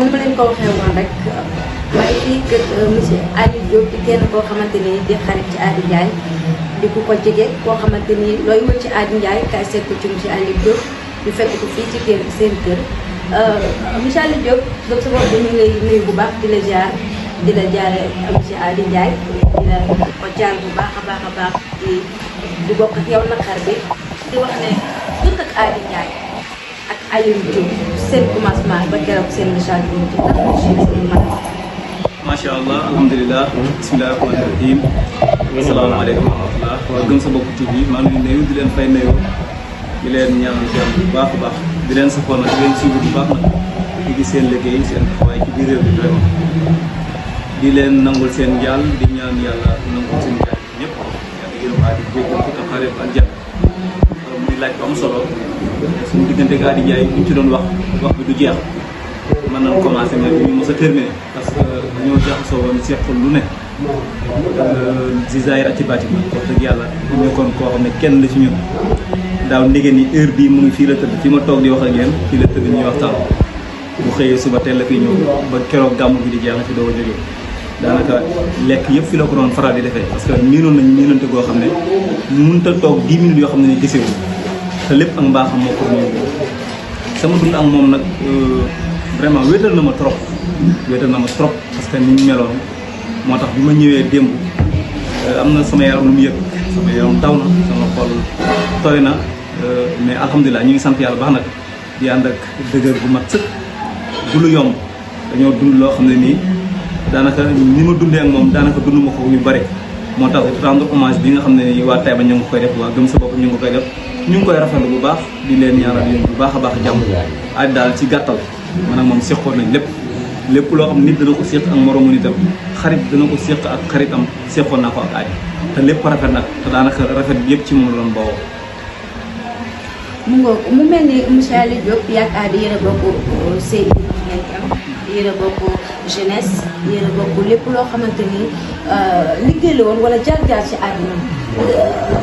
comme ni ma leen ko waxee woon rek maa ngi fii kër monsieur Aliou Diop di kenn koo xamante ni di xarit ci Ady Ndiaye di ku ko jege koo xamante ni looy wër ci Ady Ndiaye kay seet ko ci monsieur Aliou Diop di fekk ko fii ci kër seen kër monsieur Aliou Diop donc sa bopp ñu ngi lay nuyu bu baax di la jaar di la jaare monsieur Ady Ndiaye di la ko jaar bu baax a baax di bokk ak yow naqar bi di wax ne dëkk ak Ady Ndiaye ak Aliou Diop seen commencement ba keroog seen message bi ci ndax macha allah alhamdulilah bismillahi rahmani rahim asalaamaaleykum wa rahmatullah waa Gëm sa bopp TV maa ngi nuyu di leen fay nuyoo di leen ñaanal jàmm bu baax a baax di leen safoo nag di leen suivre bu baax nag di gis seen liggéey seen taxawaay ci biir réew mi vraiment di leen nangul seen njaal di ñaan yàlla nangul seen njaal ñëpp yàlla yërëm Ady jéggal ko te xaaree ko aljanna muy laaj bu am solo suñu diggante ak Ady Ndiaye buñ ci doon wax bi du jeex mën nañ commencé mais du ñu mos a terminé parce que dañoo jaxasoo woon sequl lu ne ci zaahir ak ci baatin wax dëgg yàlla ñu nekkoon koo xam ne kenn la ci ñun daaw ndege ni heure bii mu ngi fii la tëdd fi ma toog di wax ak yéen fii la tëdd ñuy waxtaan bu xëyee suba teel la fiy ñëw ba keroog gàmmu bi di jeex na fi doo jógee daanaka lekk yëpp fi la ko doon faral di defee parce que miinoon nañu miinante goo xam ne mënut a toog 10 minutes yoo xam ne ni gisee te lépp ak mbaaxam moo ko ñëw sama dund ak moom nag vraiment wéetal na ma trop parce que ni ñu meloon moo tax bi ma ñëwee démb am na sama yaram lu mu yëg sama yaram taw na sama xol tooy na mais alhamdulilah ñu ngi sant yàlla baax nag di ànd ak dëgër bu mat sëkk du lu yomb dañoo dund loo xam ne nii daanaka ni ma dundee ak moom daanaka dund ma ko ñu bëri moo tax rendre hommage bi nga xam ne nii waa Taïba ñu ngi koy def waa Gëm sa bopp ñu ngi koy def ñu ngi koy rafetlu bu baax di leen ñaanal yéen bu baax a baax jàmm Ady daal ci gàttal man ak moom seqoon nañ lépp loo xam nit dana ko séq ak moroomu nitam xarit dana ko séq ak xaritam seqoon naa ko ak Ady te lépp rafet nag te daanaka rafet bi yëpp ci moom la doon bawoo. mu ngoog mu mel ni monsieur Aliou Diop yaa ak Ady yéen a bokk sëy ngeen am yéen a bokk jeunesse yéen a bokk lépp loo xamante ni liggéey la woon wala jaar-jaar ci àddina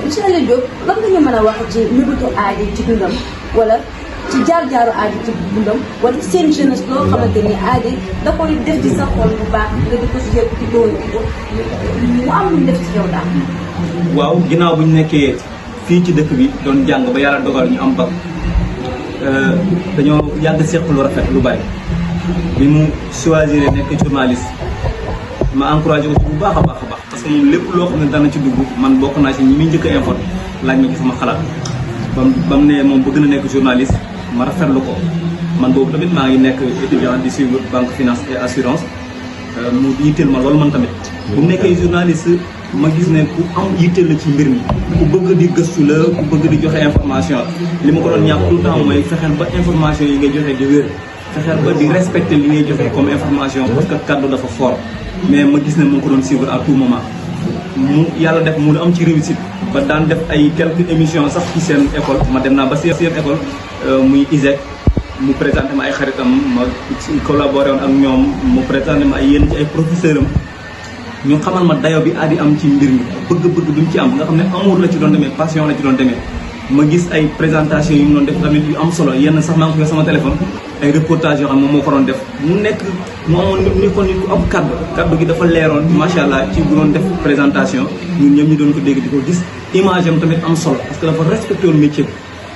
monsieur Aliou Diop lan nga ñu mën a wax ci mbirutu Ady ci dundam wala ci jaar-jaaru Ady ci dundam wala seen jeunesse loo xamante ni Ady da koy def ci sa xol bu baax nga di ko si yëpp di doon mu am lu ñu def ci yow daal. waaw ginnaaw bu ñu nekkee fii ci dëkk bi doon jàng ba yàlla dogal ñu am bac dañoo yàgg seq lu rafet lu bari bi mu choisir nekk journaliste ma encouragé ko ci bu baax a baax parce que moom lépp loo xam ne dana ci dugg man bokk naa ci ñi muy njëkk a informé laaj ma ci sama xalaat ba mu ne moom bëgg na nekk journaliste ma rafetlu ko man boobu tamit maa ngi nekk étudiant di suivre banque finance et assurance mu yitteel ma loolu man tamit bu mu nekkee journaliste ma gis ne ku am yitteel la ci mbir mi ku bëgg di gëstu la ku bëgg di joxe information li ma ko doon ñaax tout le temps mooy fexeel ba information yi ngay joxe di wér fexeel ba di respecter li ngay joxe comme information parce que kaddu dafa fort mais ma gis ne mu ngi ko doon suivre à tout moment mu yàlla def mu am ci réussite ba daan def ay quelques émissions sax ci seen école ma dem naa ba seen école muy ISEC mu présenté ma ay xaritam ma collaboré woon ak ñoom mu présenté ma ay yenn ci ay professeur am ñu xamal ma dayo bi Ady am ci mbir mi bëgg-bëgg bi mu ci am nga xam ne amour la ci doon demee passion la ci doon demee ma gis ay présentation yu mu doon def tamit yu am solo yenn sax maa ngi ko sama téléphone ay reportage yoo xam ne moom moo ko doon def mu nekk mu amoon nit ko nit ku am kaddu gi dafa leeroon macha allah ci bu doon def présentation ñun ñëpp ñu doon ko dégg di ko gis image am tamit am solo parce que dafa respecté woon métier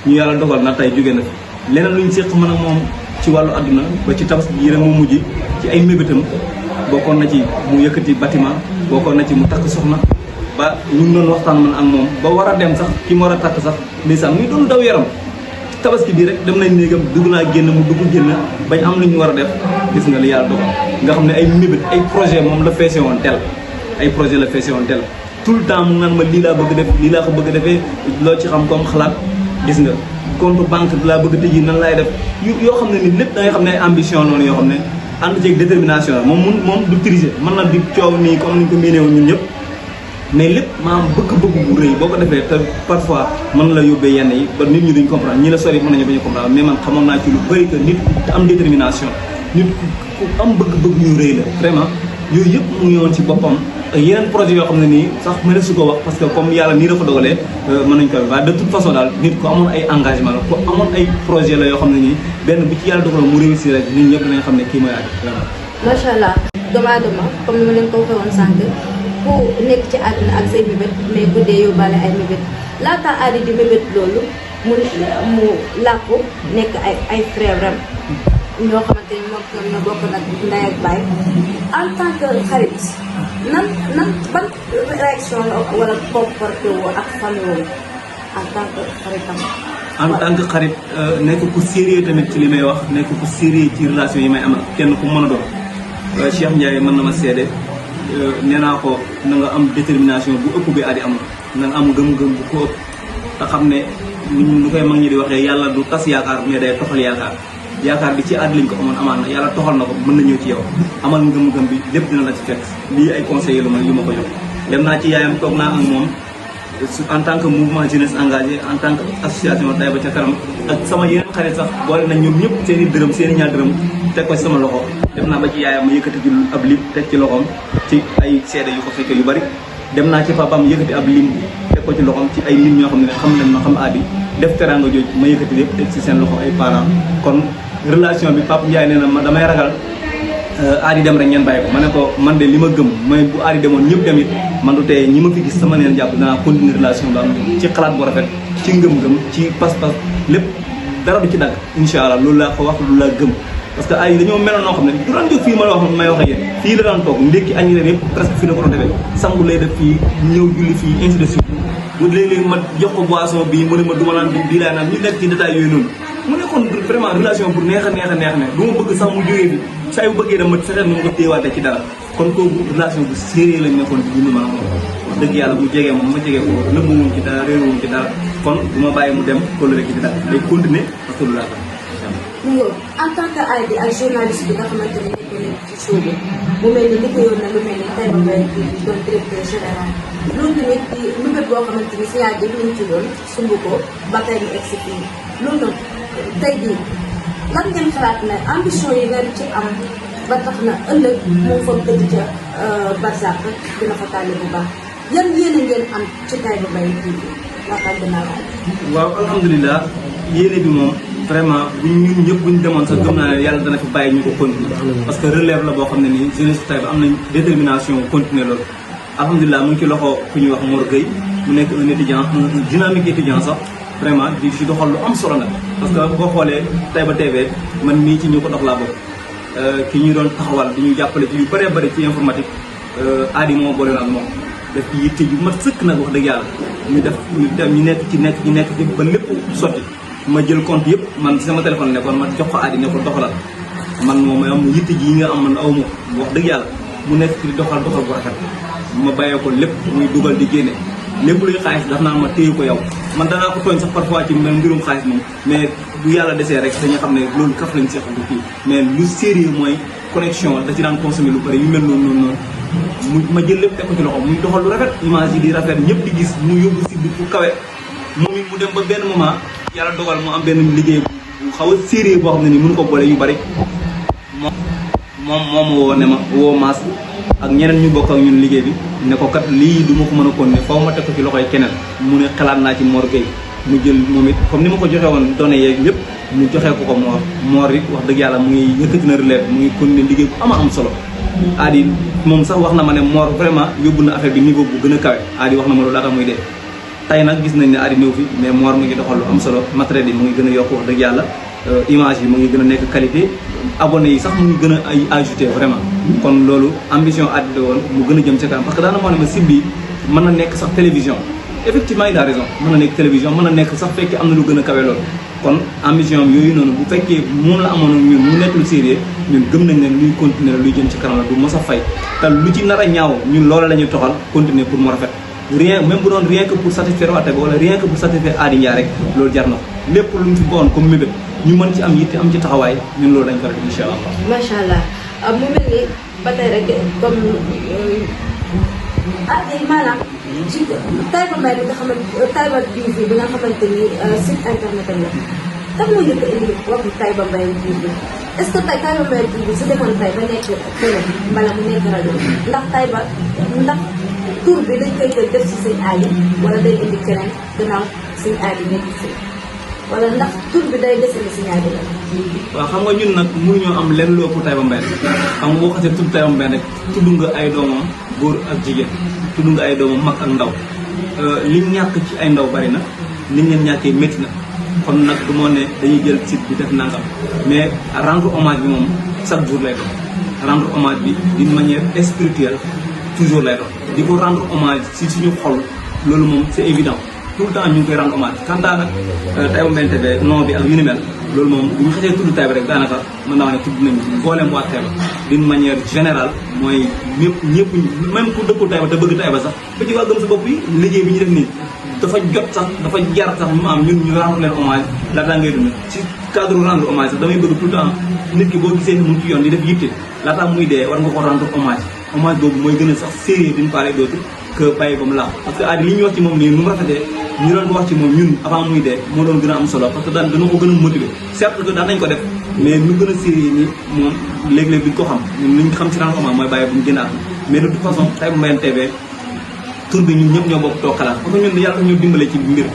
bi ñu yàlla dogal na tey jóge na fi leneen lu ñu séq mën a moom ci wàllu àdduna ba ci tabaski yi rek moo mujj ci ay mébétam bokkoon na ci mu yëkkati bâtiment bokkoon na ci mu takk soxna ba ñu ngi doon waxtaan man ak moom ba war a dem sax ki mu war a takk sax ndeysaan muy doon daw yaram tabaski bii rek dem nañ néegam dugg naa génn mu dugg génn bañ am lu ñu war a def gis nga li yàlla dogal nga xam ne ay mébét ay projet moom la feese woon tel ay projet la feese woon tel tout le temps mu naan ma lii laa bëgg def lii laa ko bëgg defee loo ci xam comme xalaat gis nga compte banque laa bëgg tëj nan laay def yoo xam ne ni lépp da ngay xam ne ay ambition noonu yoo xam ne ànd ceeg détermination la moom du tricher mën na di coow nii comme ni ñu ko miinee woon ñun ñëpp mais lépp maanaam bëgg-bëgg bu rëy boo ko defee te parfois mën la yóbbee yenn yi ba nit ñi duñ comprendre ñi la sori mën nañu bañ a comprendre mais man xamoon naa ci lu bëri que nit ku am détermination nit ku am bëgg-bëgg yu rëy la vraiment yooyu yëpp mu ngi woon ci boppam yeneen projet yoo xam ne nii sax mën na su ko wax parce que comme yàlla nii la ko dogalee mën nañu ko waaye de toute façon daal nit ku amoon ay engagement la ku amoon ay projet la yoo xam ne nii benn bu ci yàlla dogaloon mu réussir rek nit ñëpp dinañ xam ne kii mooy Ady vraiment. macha allah doomu aadama comme ni ma leen ko waxee woon sànq ku nekk ci àdduna ak say mébét mais bu dee yóbbaale ay mébét laata Ady di mébét loolu mu làkku nekk ay frère am ñoo xamante ni moom ñoom ñoo bokk nag ndey ak baay en tant que xarit nan ban réaction la wala comporté woo ak famille woo en tant que xaritam. en tant que xarit nekk ku sérieux tamit ci li may wax nekk ku sérieux ci relation yi may am ak kenn ku mën a doon Cheikh Ndiaye mën na ma seede nee naa ko na nga am détermination bu ëpp bi Ady amul na nga am gëm-gëm bu ko ëpp te xam ne ñu koy mag ñi di waxee yàlla du tas yaakaar mais day toxal yaakaar bi ci Ady lañ ko amoon amaan na yàlla toxal na ko mën na ñëw ci yow amal ngëm-ngëm bi lépp dina la ci fekk lii ay conseils yu ma ko jox dem naa ci yaayam toog naa ak moom en tant que mouvement jeunesse engagé en tant que association Taïba ca kanam ak sama yeneen xarit sax boole nañ ñoom ñëpp seen i dërëm seen i ñaar dërëm teg ko ci sama loxo dem naa ba ci yaayam ma yëkkati ci ab lim teg ci loxoom ci ay seede yu ko fekkee yu bari dem naa ci papaam yëkkati ab lim teg ko ci loxoom ci ay lim ñoo xam ne xam nañ ma xam Ady def teraanga jooju ma yëkkati lépp teg ci seen loxo ay parents kon relation bi Pape Ndiaye nee na ma damay ragal Ady dem rek ngeen bàyyi ko ma ne ko man de li ma gëm mooy bu Ady demoon ñëpp dem it man du tey ñi ma fi gis sama neen jàpp danaa continuer relation bi am ci xalaat bu rafet ci ngëm-ngëm ci pas-pas lépp dara du ci dagg incha allah loolu laa ko wax loolu laa gëm parce que Ady dañoo meloon noo xam ne du daan jóg fii ma la wax may wax ak yéen fii la daan toog ndékki añ reer yëpp presque fii la ko doon defee sangu lay def fii ñëw julli fii ainsi de suite mu léeg-léeg ma jox ko boisson bii mu ne ma du ma naan bii laa naan ñu nekk ci détails yooyu noonu mu nekkoon vraiment relation bu neex a neex a neex ne du ma bëgg sax mu jógee fi saa yu bëggee dama fexeel nu ma ko téewaatee ci dara kon kooku relation bu sérieux lañ nekkoon ci dund maanaam wax dëgg yàlla mu jegee moom ma jegee ko nëbbu wuñ ci dara réeru wuñ ci dara kon du ma bàyyi mu dem kóllëre ci dara day continuer parce que lu laa en tant que Ady ak journaliste bi nga xamante ne nekk nañ ci show bi mu mel ni liggéeyoon na lu mel ni Taïba Mbaye bi doon directeur général loolu tamit di mbébét boo xamante ni signal bi ñu ci doon sumb ko ba tey mu egg si fii loolu nag tey jii lan ngeen xalaat ne ambition yi ngeen ci am ba tax na ëllëg moom fa tëdd ca Barzak dina fa tàlli bu baax yan yéene ngeen am ci Taïba Mbaye bii laataan dinaa la waaw alhamdulilah yéene bi moom vraiment ñun ñëpp bu ñu demoon sax gëm naa ne yàlla dana fi bàyyi ñu ko continuer parce que relève la boo xam ne nii jeunesse Taïba am nañ détermination continuer loolu alhamdulilah mu ngi ci loxo ku ñuy wax Mor Gueye mu nekk un étudiant un dynamique étudiant sax vraiment di si doxal lu am solo nag parce que boo xoolee Taïba TV man mii ci ñu ko dox laa bokk ki ñu doon taxawal di ñu jàppale ci yu bëree bëri ci informatique Ady moo boole ak moom def ci yitte ju mat sëkk nag wax dëgg yàlla ñu nekk ci ba lépp sotti ma jël compte yëpp man ci sama téléphone nekkoon ma jox ko Ady ne ko doxalal man moom may am yitte ji yi nga am man aw ma wax dëgg yàlla mu nekk ci doxal bu rafet ma bàyyee ko lépp muy dugal di génne lépp luy xaalis daf naa ma téye ko yow man danaa ko tooñ sax parfois ci mbirum xaalis moom mais bu yàlla desee rek dañu xam ne loolu kaf lañ seexal du kii mais lu sérieux mooy connexion da ci daan consommer lu bëri yu mel noonu ma jël lépp teg ko ci loxo muy doxal lu rafet image yi di rafet ñëpp di gis mu yóbbu si bi fu kawe moom it mu dem ba benn moment yàlla dogal mu am benn liggéey bu xaw a sérieux boo xam ne ni mënu ko boole yu bëri moom woo ne ma woo maas ak ñeneen ñu bokk ak ñun liggéey bi ne ko kat lii du ma ko mën a continuer faw ma teg ko ci loxoy keneen mu ne xalaat naa ci Mor Gueye mu jël moom it comme ni ma ko joxe woon données yeeg lépp mu joxee ko Mor it wax dëgg yàlla mu ngi yëkkati na relève mu ngi continuer liggéey bu am solo Ady moom sax wax na ma ne Mor vraiment yóbbu na affaire bi niveau bu gën a kawe Ady wax na ma loolu laata muy dee tey nag gis nañ ne Ady ñëw fi mais Mor mu ngi doxal lu am solo matériel yi mu ngi gën a yokk wax dëgg yàlla image yi mu ngi gën a nekk qualité abonné yi sax mu ngi gën a ay ajouté vraiment kon loolu ambition Ady la woon mu gën a jëm ci kanam parce que daana moo ne ma site bi mën na nekk sax télévision effectivement il a raison mën na nekk télévision mën na nekk sax fekkee am na lu gën a kawe loolu kon ambition yooyu noonu bu fekkee moom la amoon ñun mu nekk lu sérieux ñun gëm nañ ne luy continuer la luy jëm ci kanam la du mos a fay te lu ci nar a ñaaw ñun loolu la ñuy toxal continuer pour mu rafet rien même bu doon rien que pour satisfaire waa Taïba wala rien que pour satisfaire Ady Ndiaye rek loolu jar na ko lépp lu mu fi boon comme mébét ñu mën ci am yitte am ci taxawaay ñun loolu dañ ko rek incha allah. macha allah mu mel ni ba tey rek comme maanaam ci Taïba Mbaye bi nga xamante Taïba TV bi nga xamante ni site internet am la tax moo njëkk a indi waxu Taïba Mbaye TV est-ce que tey Taïba Mbayeen TV su demoon tey ba nekk télé mbala mu nekk rajo ndax Taïba ndax tur bi dañ koy jël def ci sëñ Ali wala day indi keneen gannaaw sëñ Ali nekk si wala ndax tur bi day desandi sëñ Ali la. waaw xam nga ñun nag mënuñoo am lenn lu ëpp Taïba Mbayeen xam nga boo xasee tudd Taïba Mbayeen rek tudd nga ay doomam góor ak jigéen tudd nga ay doomam mag ak ndaw liñ ñàkk ci ay ndaw bari na liñ leen ñàkkee métti na. kon nag du moo ne dañuy jël site bi def nangam mais rendre hommage bi moom chaque jour lay doon rendre hommage bi d'une manière spirituelle toujours lay doon di ko rendre hommage si suñu xol loolu moom c'est évident tout le temps ñu ngi koy rendre hommage quant à nag Taïba Mbayeen TV nom bi ak yu ni mel loolu moom bu ñu xasee tudd Taïba rek daanaka mën naa wax ne tudd nañu mboolem waa Taïba d'une manière générale mooy ñëpp même ku dëkkul Taïba te bëgg Taïba sax ba ci waa gëm sa bopp yi liggéey bi ñu def nii dafa jot sax dafa jar sax mu am ñun ñu rendre leen hommage laataa ngay dund ci cadre rendre hommage sax damay bëgg tout le temps nit ki boo gisee ni mu ci yoon di def yitte laataa muy dee war nga ko rendre hommage boobu mooy gën a sax sérieux d'une part et d'autre que bàyyi ba mu laax parce que aadi li ñuy wax ci moom nii nu mu rafetee ñu doon ko wax ci moom ñun avant muy dee moo doon gën a am solo parce que daan dana ko gën a motiver certes que daan nañ ko def mais ñu gën a sérieux ni moom léeg-léeg duñ ko xam ñun li ñu xam ci rendre hommage mooy bàyyi bu mu génnaat mais de toute façon Taïba Mbayeen TV tur bi ñun ñëpp ñoo bokk toog xalaat parce que ñun yàlla ñu dimbale ci mbir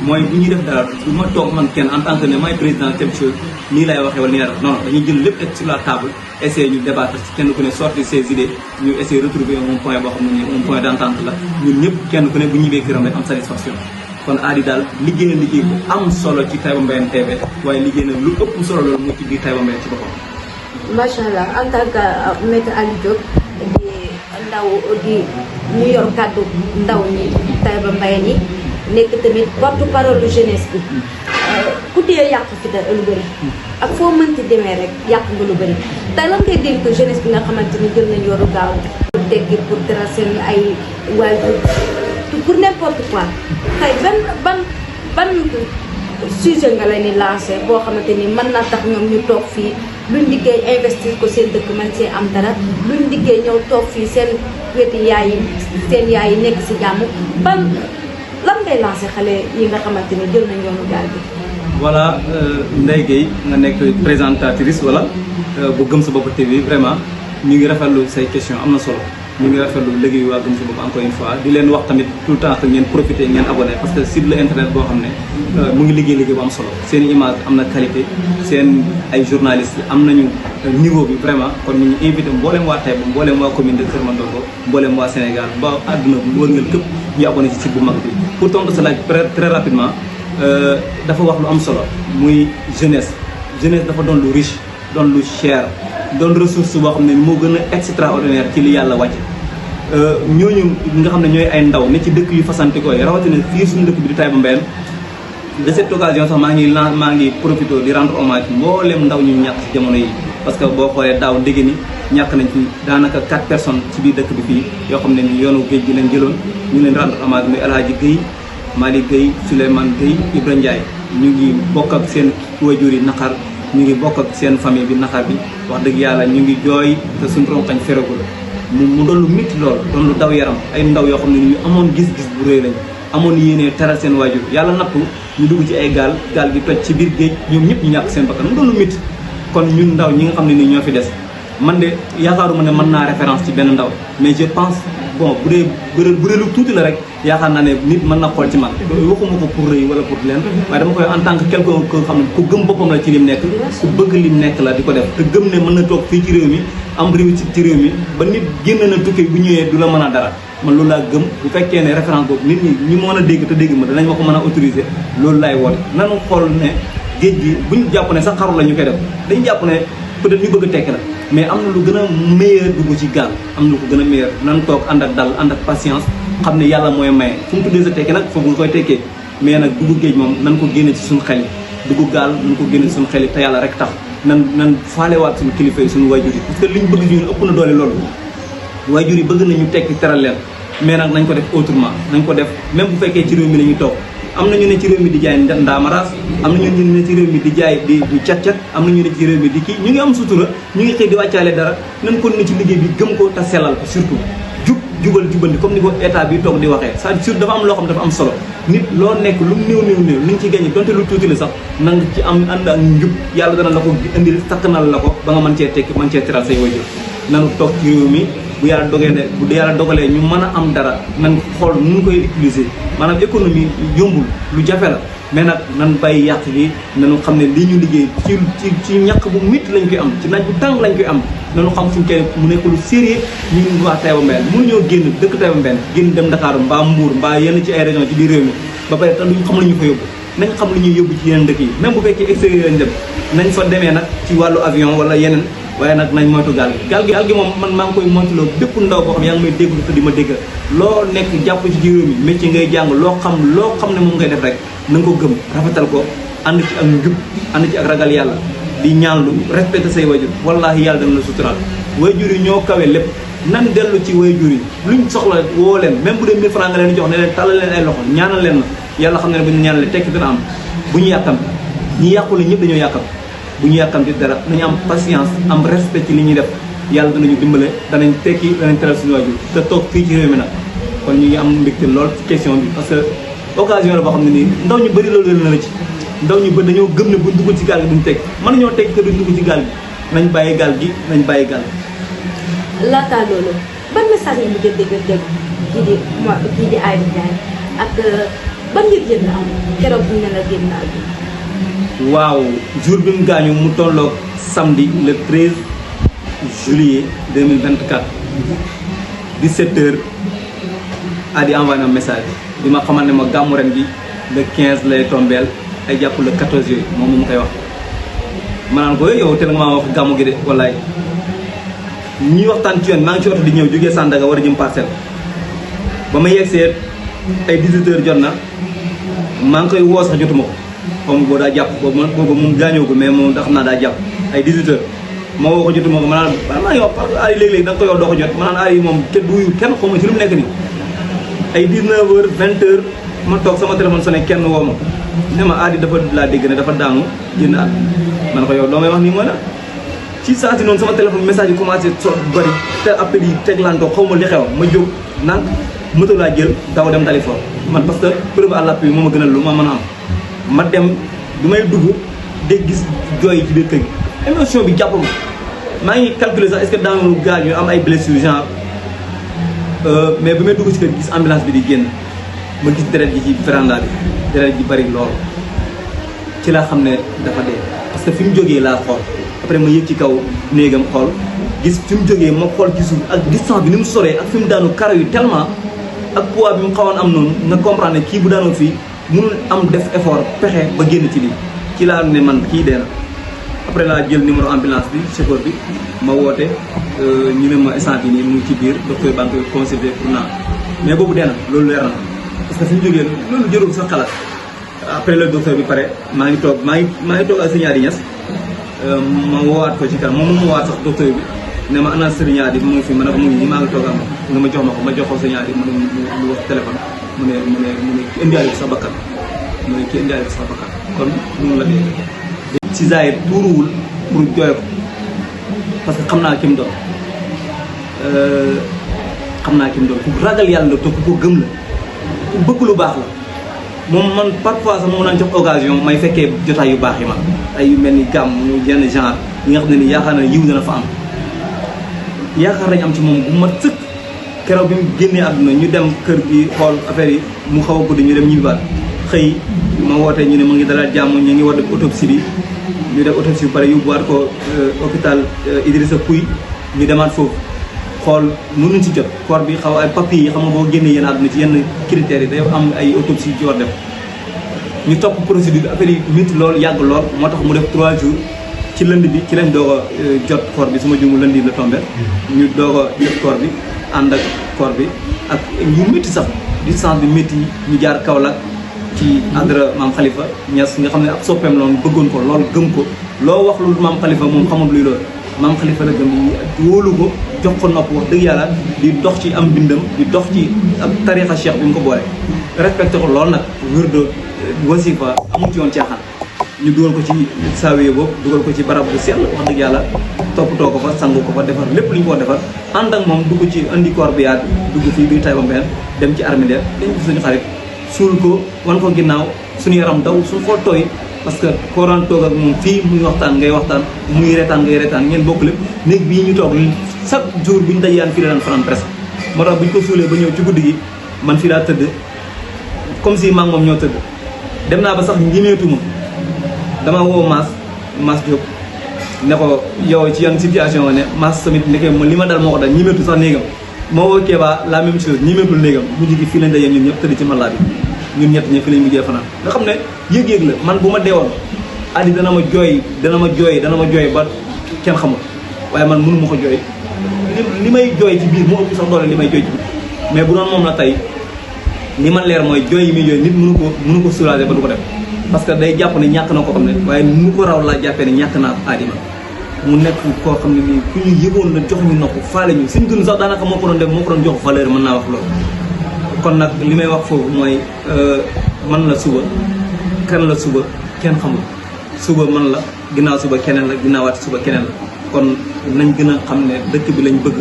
mooy bu ñuy def dara du ma toog man kenn en tant que ne may président quelque chose nii lay waxee wala nii lay def non non dañuy jël lépp teg sur la table essayer ñu débattre ci kenn ku ne sortir ses idées ñu essayer retrouver un point boo xam ne nii un point d'entente la ñun ñëpp kenn ku ne bu ñibbee këram rek am satisfaction kon aadi daal liggéey na liggéey bu am solo ci Taïba Mbayeen TV waaye liggéey na lu ëpp solo loolu moo ci biir Taïba Mbayeen ci boppam. macha allah en tant que maître Aliou Diop di ndaw di ñu yor kàddu ndaw ñi Taïba Mbayeen yi nekk tamit porte-parole de jeunesse bi ku dee yàq fi dara lu bëri ak foo mënti demee rek yàq nga lu bëri tey lan ngay dénk jeunesse bi nga xamante ni jël nañ yoru gaaw pour tekki pour teral seen ay waajur pour n'importe quoi tey ban sujet nga leen di lancé boo xamante ni mën naa tax ñoom ñu toog fii luñ liggéey investir ko seen dëkk man see am dara luñ liggéey ñëw toog fii seen weti yaay yi seen yaay yi nekk si jàmm ban lan ngay lancé xale yi nga xamante ni jël nañ yoonu gaal bi. voilà Ndeye Gueye nga nekk présentatrice wala bu Gëm Sa Bopp TV vraiment ñu ngi rafetlu say question am na solo ñu ngi rafetlu liggéeyu waa Gëm Sa Bopp encore une fois di leen wax tamit tout le temps que ngeen profité ngeen abonné parce que site la internet boo xam ne mu ngi liggéey bu am solo seen image am na qualité seen ay journalistes am nañu niveau bi vraiment kon ñu ngi invité mboolem waa Taïba mboolem waa commune de Kër Mandongo mboolem waa Sénégal ba àdduna bu wër ngeen këpp ñu abonné ci site bu mag bi pour tontu sa laaj très rapidement dafa wax lu am solo muy jeunesse dafa doon lu riche doon lu cher doon ressource boo xam ne moo gën a extraordinaire ci li yàlla wàcce ñooñu nga xam ne ñooy ay ndaw ne ci dëkk yu fasante koy rawatina fii suñu dëkk bi di Taïba Mbayeen de cette occasion sax maa ngi profité di rendre hommage mboolem ndaw ñu ñàkk ci jamono yi parce que boo xoolee daaw ndege ni ñàkk nañ ci daanaka 4 personnes ci biir dëkk bi fii yoo xam ne ni yoonu géej gi leen jëloon ñu leen rendre hommage muy El Hadji Guèye Malick Guèye Souleymane Guèye Ibra Ndiaye ñu ngi bokk ak seen waajur yi naqar ñu ngi bokk ak seen famille bi naqar bi wax dëgg yàlla ñu ngi jooy te suñu ronkañ feragul mu doon lu métti lool doon lu daw yaram ay ndaw yoo xam ne ni ñu amoon gis-gis bu rëy lañ amoon yéene teral seen waajur yàlla nattu ñu dugg ci ay gaal gi toj ci biir géej ñoom ñëpp ñu ñàkk seen bakkan mu doon lu métti kon ñun ndaw ñi nga xam ne nii ñoo fi des man de yaakaaruma ne mën naa référence ci benn ndaw mais je pense bon bu dee lu tuuti la rek yaakaar naa ne nit mën na xool ci man waxuma ko pour rëy wala pour leen waaye dama koy en tant que quelqu'un ko xam ne ku gëm boppam la ci lim nekk ku bëgg lim nekk la di ko def te gëm ne mën na toog fii ci réew mi am réussite ci réew mi ba nit génn na tukki bu ñëwee du la mën a dara man loolu laa gëm bu fekkee ne référence boobu nit ñi mën a dégg te dégg ma danañ ma ko mën a autoriser loolu laay woote nanu xool ne géej gi buñ jàpp ne sax xaru la ñu koy def dañu jàpp ne peut-être ñu bëgg a tekki la mais am na lu gën a meilleur dugg ci gaal am na lu ko gën a meilleur nan toog ànd ak dal ànd ak patience xam ne yàlla mooy maye fu mu tuddee sa tekki nag foofu nga koy tekkee mais nag dugg géej moom nan ko génne ci suñu xel yi dugg gaal nan ko génne ci suñu xel yi te yàlla rek tax nan faalewaat suñu kilifa yi suñu waajur yi parce que li ñu bëgg ci ñun ëpp na doole loolu waajur yi bëgg nañu tekki teral leen mais nag nañ ko def autrement nañ ko def même bu fekkee ci réew mi la ñuy toog am na ñu ne ci réew mi di jaay ndaamaraas am na ñu ne ci réew mi di jaay di cat-cat am na ñu ne ci réew mi di kii ñu ngi am sutura ñu ngi xëy di wàccaale dara nañ ko ne ci liggéey bi gëm ko te sellal ko surtout jubal jubandi comme ni ko état bi toog di waxee c'est-à-dire dafa am loo xam dafa am solo nit loo nekk lu néew li nga ci gagné donte lu tuuti la sax na nga ci am ànd ak njub yàlla dana la ko indil sakkanal la ko ba nga mën cee tekki mën cee teral say wajur nanu toog ci réew mi bu yàlla dogalee ñu mën a am dara nan xool nu ñu koy utiliser maanaam économie yombul lu jafe la mais nag nan bàyyi yàq gi nanu xam ne lii ñu liggéey ci ñàkk bu métti lañ koy am ci naaj bu tàng lañ koy am nanu xam suñu kene mu nekk lu sérieux ñu waa Taïba Mbéne mënuñoo génn dëkk Taïba Mbéne génn dem Dakar mbaa Mbour mbaa yenn ci ay région ci biir réew mi ba pare te duñ xam lu ñu fa yóbbu nañ xam lu ñuy yóbbu ci yeneen dëkk yi même bu fekkee extérieur lañ dem nañ fa demee nag ci wàllu avion wala yeneen waaye nag nañ moytu gaal gi moom man maa ngi koy moytuloo bépp ndaw boo xam yaa ngi may déglu te di ma dégg loo nekk jàpp ci réew mi métier ngay jàng loo xam ne moom ngay def rek na nga ko gëm rafetal ko ànd ci ak njub ànd ci ak ragal yàlla di ñaanlu respecté say wayjur wallahi yàlla dana la suturaal wayjur yi ñoo kawe lépp nan dellu ci wayjur yi luñ soxla woo leen même bu dee 1000 francs nga leen jox ne leen tàllal leen ay loxo ñaanal leen na yàlla xam ne bu ñu ñaanalee tekki dina am bu ñu yàkkam ñi yàqule ñëpp dañoo yàkkam bu ñu yàkkamti dara nañu am patience am respect ci li ñuy def yàlla danañu dimbale danañ tekki danañ teral suñu waajur te toog fii ci réew mi nag kon ñu ngi am mbégte lool ci question bi parce que occasion la boo xam ne nii ndaw ñu bëri loolu na la ci ndaw ñu bëri dañoo gëm ne buñ dugg ci gaal gi duñ tekk mën nañoo tekk te duñ dugg ci gaal gi nañ bàyyi gaal gi nañ bàyyi gaal gi laataa loolu ban message yi mujj a dégg kii di Ady Ndiaye ak ban yëg-yëg la am keroog bu ñu ne la génn àdduna waaw jour bi mu gaañu mu tolloog samedi le 13 juillet 2024 17h Ady envoyé na message bi ma xamal ne ma gàmmu ren gi le 15 lay tombeel ay jàpp le 14 yooyu moom mu koy wax ma naan ko yow teel nga maa wax gàmmu gi de wallaay ñuy waxtaan ci yoon maa ngi ci oto di ñëw jógee Sandaga war a jëm Parcelles ba ma yegsee ay 18h jot na maa ngi koy woo sax jotuma ko xaw ma boo daa jàpp boobu moom gaañoo ko mais moom da xam naa daa jàpp ay 18h ma woo ko jotuma ko ma naan maa ngi wax ay léeg-léeg da nga koy wax doo ko jot ma naan ay moom kenn du wuyu kenn xaw ma ci lu mu nekk nii ay 19h 20h ma toog sama téléphone sonné kenn woo ma ne ma Ady dafa laa dégg ne dafa daanu génn at ma ne ko yow doo may wax nii mooy la ci saa si noonu sama téléphone message yi commencé so bëri te appel yi teglantoo xaw ma li xew ma jóg naan moto laa jël daw dem Dalifort man parce que preuve à l'appui moo ma gënal lu ma mën a am ma dem bi may dugg dégg gis jooy ci biir kër gi émotion bi jàpp ma maa ngi calculer sax est-ce que daanu gaañu am ay blessures genre mais bi may dugg ci kër gis ambulance bi di génn ma gis deret ji ci véranda bi deret ji bari lool ci laa xam ne dafa dee parce que fi mu jógee laa xool après ma yëg ci kaw néegam xool gis fi mu jógee ma xool ci suuf ak distance bi ni mu soree ak fi mu daanu karo yu tellement ak poids bi mu xawoon am noonu nga comprendre ne kii bu daanoo fii mënul am def effort pexe ba génn ci lii ci laa ne man kii dee na après laa jël numéro ambulance bi chauffeur bi ma woote ñu ne ma instant bi nii mu ngi ci biir docteur baa ngi koy conservé pour naa mais boobu dee na loolu leer na parce que fi mu jógee loolu jërul sa xalaat après le docteur bi pare maa ngi toog ak Serigne Ady Niass ma woowaat ko ci kanam moom mu woowaat sax docteur bi ne ma ana Serigne Ady mu ngi fi ma ne ko mu ngi nii maa ngi toog ak moom nga ma jox ma ko ma jox ko Serigne Ady mu wax téléphone mu ne ki indiwaale ko sa bakkan mu ne ki indiwaale ko sa bakkan kon noonu la dee ci zaahir tuuruwul pour jooy ko parce que xam naa ki mu doon ku ragal yàlla la te ku ko gëm la ku bëgg lu baax la moom man parfois sax moom naan jox occasion may fekkee jotaay yu baax yi ma ay yu mel ni gàmm yenn genre yi nga xam ne ni yaakaar na yiw dana fa am yaakaar nañ am ci moom bu mat sëkk keroog bi mu génnee àdduna ñu dem kër gi xool affaire yi mu xaw a guddi ñu dem ñibbiwaat xëy ma woote ñu ne mu ngi dalal jàmm ñu ngi war def autopsie bi ñu def autopsie bu pare yóbbuwaat ko hôpital Idrissa Pouye ñu demaat foofu xool mënuñ ci jot corps bi xaw ay papiers yi xam nga boo génnee yenn àdduna ci yenn critères yi day am ay autopsie ci war def ñu topp procédure affaire yi métti lool yàgg lool moo tax mu def 3 jours ci lënd bi ci lañ doog a jot corps bi su ma jumu lënd la tombé ñu doog a jot corps bi ànd ak corps bi ak yu métti sax distance bi métti ñu jaar Kaolack ci adra maam Khalifa Niass nga xam ne ab soppeem loolu bëggoon ko lool gëm ko loo wax lu maam Khalifa moom xamul luy loolu maam Khalifa la gëm wóolu ko jox ko nopp wax dëgg yàlla di dox ci am bindam di dox ci ak tarixa cheikh bi mu ko boole respecté ko lool nag wirdo wasifa amul ci woon caaxaan ñu dugal ko ci saawiye boobu dugal ko ci barab bu sell wax dëgg yàlla toppatoo ko fa sangu ko fa defar lépp lu ñu ko defar ànd ak moom dugg ci andi corps bi yaat dugg fii biir Taïba Mbéne dem ci armée dañ ko suñu xarit suul ko wan ko ginnaaw suñu yaram daw suñu xool tooy parce que koo daan toog ak moom fii muy waxtaan ngay waxtaan muy reetaan ngay reetaan ngeen bokk lépp néeg bii ñu toog chaque jour bu ñu dajeyaan fii la daan fanaan presque moo tax bu ñu ko suulee ba ñëw ci guddi gi man fii laa tëdd comme si maa ngi moom ñoo tëdd dem naa ba sax njimeetuma dama woo Mass Diop ne ko yow ci yan situation nga ne Mass tamit nekkee li ma dal moo ko dal ñimeetu sax néegam moo woo Kéba la même chose ñimeetul néegam mujj gi fii lañ dajee ñun ñëpp tëdd ci mallaa bi ñun ñett ñi fi lañ mujjee fanaan nga xam ne yëg-yëg la man bu ma deewoon Adi dana ma jooy ba kenn xamul waaye man mënu ma ko jooy li may jooy ci biir moo ëpp sax doole li may jooy ci biir mais bu doon moom la tey li ma leer mooy jooy yi muy jooy nit mënu ko soulager ba du ko def parce que day jàpp ne ñàkk na ko xam ne waaye nu ko raw laa jàppee ne ñàkk naa Adima mu nekk koo xam ne nii ku ñu yëgoon la jox ñu nopp faale ñu suñ dund sax daanaka moo ko doon def moo ko doon jox valeur mën naa wax loolu kon nag li may wax foofu mooy man la suba kan la suba kenn xamul suba man la ginnaaw suba keneen la ginnaawaati suba keneen la kon nañ gën a xam ne dëkk bi lañ bëgg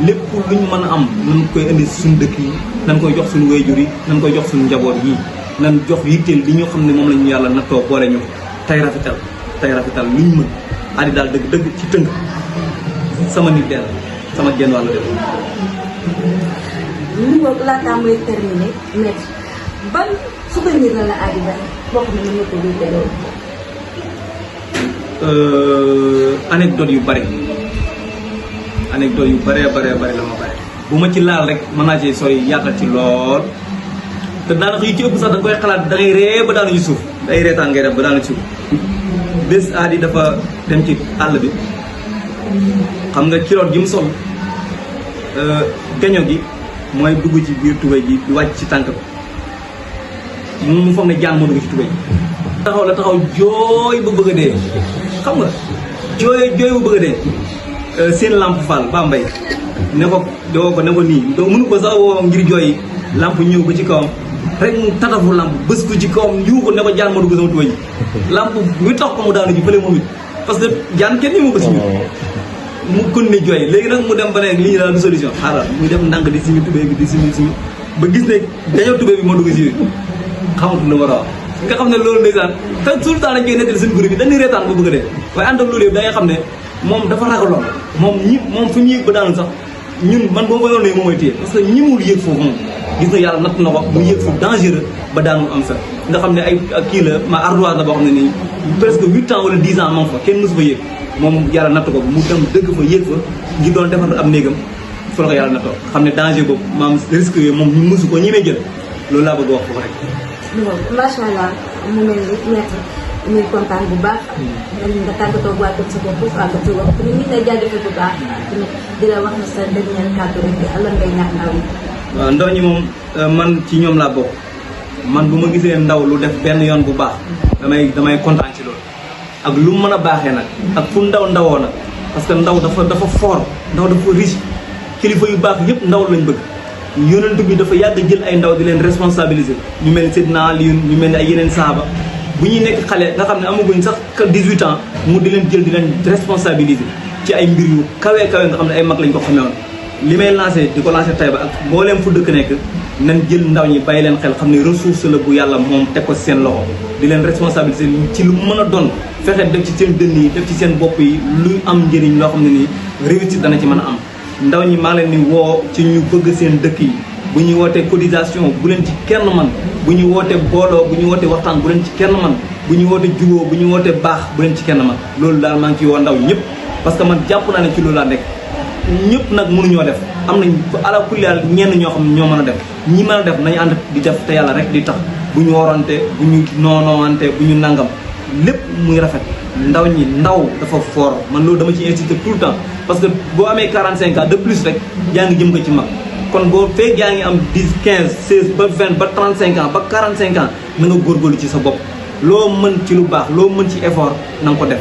lépp luñ mën a am nañ koy indi suñu dëkk yi nañ koy jox suñu wayjur yi nañ koy jox suñu njaboot yi nañ jox yitteel li ñu xam ne moom lañu yàlla nattoo boole ñu tey rafetal luñ mën Adi daal dëgg ci tënk sama nit deel sama genn wàll def ñu ngoog laataa muy terminé mais ban souvenir la Adi ba boo xam ne ñu ko wéete loolu anecdote yu bare la ma bare bu ma ci laal rek mën naa ci sori yaatal ci lool te daanaka yu ci ëpp sax da nga koy xalaat da ngay ree ba daanu ci suuf day reetaan ngay def ba daanu ci suuf bés Adi dafa dem ci àll bi xam nga kiloot gi mu sol geño gi mooy dugg ci biir tubéy ji di wàcc ci tànk bi mu foog ne jaan moo dugg ci tubéy taxaw jooy bu bëgg a dee xam nga jooy bu bëgg a dee seen lamp faal Bambey ne ko doo ko ne ko nii doo mënu ko sax woo ngir jooy yi lamp ñëw ba ci kawam rek mu tatafu lamp bës ko ci kawam yu ko ne ko jaan moo dugg sama tubéy ji lamp mi tax ko mu daanu ji fële moom it parce que jaan kenn ñi mu ko si mu kon ne jooy léegi nag mu dem ba ne li ñu daal du solution xaaral muy def ndànk di simi tubéy bi di simi ba gis ne dañoo tubéy bi moo dugg si xamatul lu war a wax nga xam ne loolu ndeysaan te tout le temps dañ koy nettali seen groupe bi dañuy reetaan ba bëgg a dee waaye ànd ak loolu yëpp da ngay xam ne moom dafa ragaloon moom fu ñu yëg ba daanu sax ñun man boo ma yoon ne moom mooy téye parce que ñi mul yëg foofu moom gis nga yàlla natt na ko mu yëg fu dangereux ba daanu am fa nga xam ne ay kii la ma ardoise la boo xam ne nii presque 8 ans wala 10 ans moom fa kenn mosu fa yëg moom yàlla natt ko mu dem dëgg fa yëg fa ngir doon defar am néegam fa la ko yàlla nattoo xam ne danger boobu maam risque yooyu moom ñu mosu ko ñemee jël loolu laa bëgg wax foofu rek macha allah mu mel ni ñett muy kontaan bu baax. nga tàggatoo waa Kër sa bopp tàggatoo wax tamit ñu ngi lay jaajëfal bu baax tamit di la wax ne sa dernier kàddu rek lan ngay ñaax ndaw ñi. waaw ndaw ñi moom man ci ñoom laa bokk man bu ma gisee ndaw lu def benn yoon bu baax damay kontaan ci loolu ak lu mu mën a baaxee nag ak fu ndawoo nag parce que ndaw dafa fort ndaw dafa riche kilifa yu baax yëpp ndaw lañ bëgg. yonent bi dafa yàgg jël ay ndaw di leen responsabiliser ñu mel ni Seydina Aliyu ñu mel ni ay yeneen saaba bu ñuy nekk xale nga xam ne amaguñ sax 18 ans mu di leen jël di leen responsabiliser ci ay mbir yu kawee nga xam ne ay mag lañ ko xamee woon li may lancé di ko lancé Taïba ak mbooleem fu dëkk nekk nañ jël ndaw ñi bàyyi leen xel xam ne ressource la bu yàlla moom teg ko ci seen loxo di leen responsabiliser ci lu mën a doon fexe def ci seen dënn yi def ci seen bopp yi luy am njëriñ loo xam ne nii réussite dana ci mën a am ndaw ñi maa leen ni woo ci ñu bëgg seen dëkk yi bu ñu wootee cotisation bu leen ci kenn man bu ñu wootee booloo bu ñu wootee waxtaan bu leen ci kenn man bu ñu wootee juboo bu ñu wootee baax bu leen ci kenn man loolu daal maa ngi ciy woo ndaw ñëpp parce que man jàpp naa ne ci loolu laa nekk ñëpp nag mënuñoo def am nañ ala kulli haal ñenn ñoo xam ne ñoo mën a def ñi mën a def nañu ànd di def te yàlla rek di tax bu ñu warante bu ñu noonoowante bu ñu nangam lépp muy rafet ndaw ñi ndaw dafa fort man loolu dama ci incité tout le temps parce que boo amee 45 ans de plus rek yaa ngi jëm ko ci mag kon boo fekk yaa ngi am 10 15 16 ba 20 ba 35 ans ba 45 ans na nga góorgóorlu ci sa bopp loo mën ci lu baax loo mën ci effort na nga ko def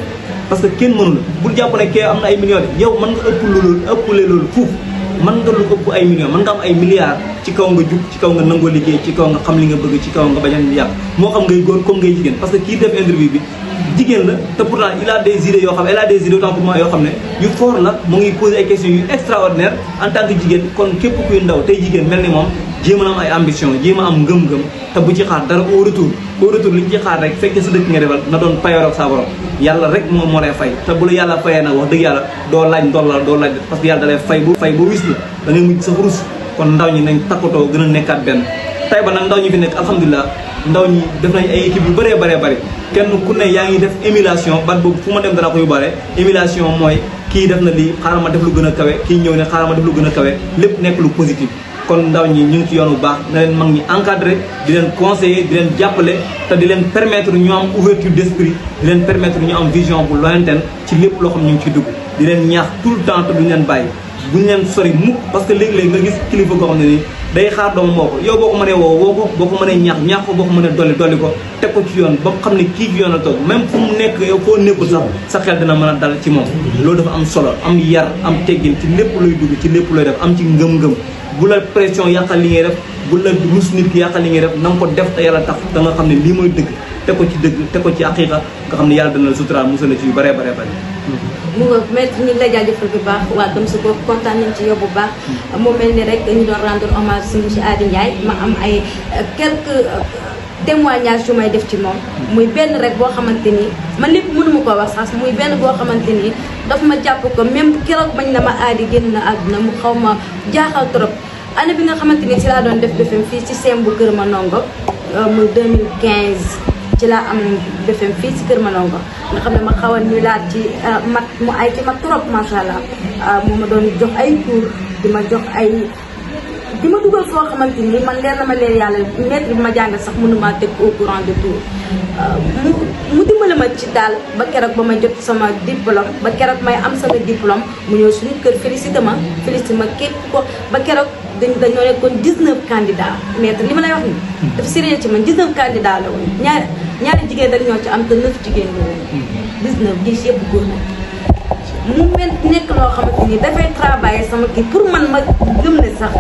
parce que kenn mënu la bul jàpp ne kee am na ay millions de yow mën nga ëppale loolu fuuf mën nga lu ëpp ay millions mën nga am ay milliards ci kaw nga jub ci kaw nga nangoo liggéey ci kaw nga xam li nga bëgg ci kaw nga bañ a yàq moo xam ngay góor comme ngay jigéen parce que kii def interview bi jigéen la te pourtant il a des idées yoo xam elle a des idées autant pour moi yoo xam ne yu fort la mu ngi poser ay questions yu extraordinaire en tant que jigéen kon képp kuy ndaw tey jigéen mel ni moom jéem a am ay ambition jéem a am ngëm-ngëm te bu ci xaar dara au retour li ñu ci xaar rek fekkee sa dëkk nga defal na doon payoor ak sa borom yàlla rek moo lay fay te bu la yàlla fayee nag wax dëgg yàlla doo laaj ndollal doo laaj parce que yàlla da lay fay bu wis la da ngay mujj sa rus kon ndaw ñi nañ takkatoo gën a nekkaat benn tey ba nag ndaw ñi fi nekk alhamdulilah ndaw ñi def nañ ay équipe yu bëree bëri kenn ku ne yaa ngi def émulation bat boobu fu ma dem dana ko yóbbaale émulation mooy kii def na lii xaaral ma def lu gën a kawe kii ñëw ne xaaral ma def lu gën a kawe lépp nekk lu positif kon ndaw ñi ñu ngi ci yoon bu baax na leen mag ñi encadré di leen conseiller di leen jàppale te di leen permettre ñu am ouverture d'esprit di leen permettre ñu am vision bu lointaine ci lépp loo xam ñu ngi ciy dugg di leen ñaax tout le temps te duñu leen bàyyi buñu leen sori mukk parce que léegi-léegi nga gis kilifa goo xam ne nii day xaar doomam woo ko yow boo ko mënee woo ko boo ko mënee ñaax ko boo ko mënee dolli ko teg ko ci yoon ba xam ne kii ci yoon la toog même fu mu nekk yow foo nekkul sax sa xel dina mën a dal ci moom loolu dafa am solo am yar am teggin ci lépp looy dugg ci lépp looy def am ci ngëm-ngëm bu la pression yàqal li ngay def bu la rus nit ki yàqal li ngay def na nga ko def te yàlla tax da nga xam ne lii mooy dëgg teg ko ci dëgg teg ko ci aqiqa nga xam ne yàlla dana la suturaal musal la ci yu bëree bëri mu nga maître ñu ngi lay jaajëfal bu baax waa Gëmsa Gox kontaan nañ ci yow bu baax mu mel ni rek dañu doon rendre hommage si monsieur Ady Ndiaye ma am ay quelques témoignages yu may def ci moom muy benn rek boo xamante ni man lépp mënuma ko wax sax muy benn boo xamante ni daf ma jàpp ko même keroog bañ na ma Ady génn na àdduna mu xaw ma jaaxal trop année bi nga xamante ni ci laa doon def BFEM fii ci sem bu Kër Manongo muy 2015 ci laa am BFEM fii ci Kër Manongo nga xam ne ma xaw a ñu laat ci mag mu ay ci mag trop macha allah moo ma doon jox ay cours di ma jox ay di ma dugal foo xamante ni man leer na ma leer yàlla maître bi ma jàngal sax mënumaa teg au courant de tout mu dimbali ma ci daal ba keroog ba ma jot sama diplôme ba keroog may am sama diplôme mu ñëw suñu kër félicité ma képp ko ba keroog dañoo nekkoon 19 candidats maître li ma lay wax ni dafa sérieux ci man 19 candidats la woon ñaari jigéen rek ñoo ci am te 9 jigéen la woon 19 gis yëpp góor na mu mel nekk loo xamante ni dafay travailler sama kii pour man ma gëm ne sax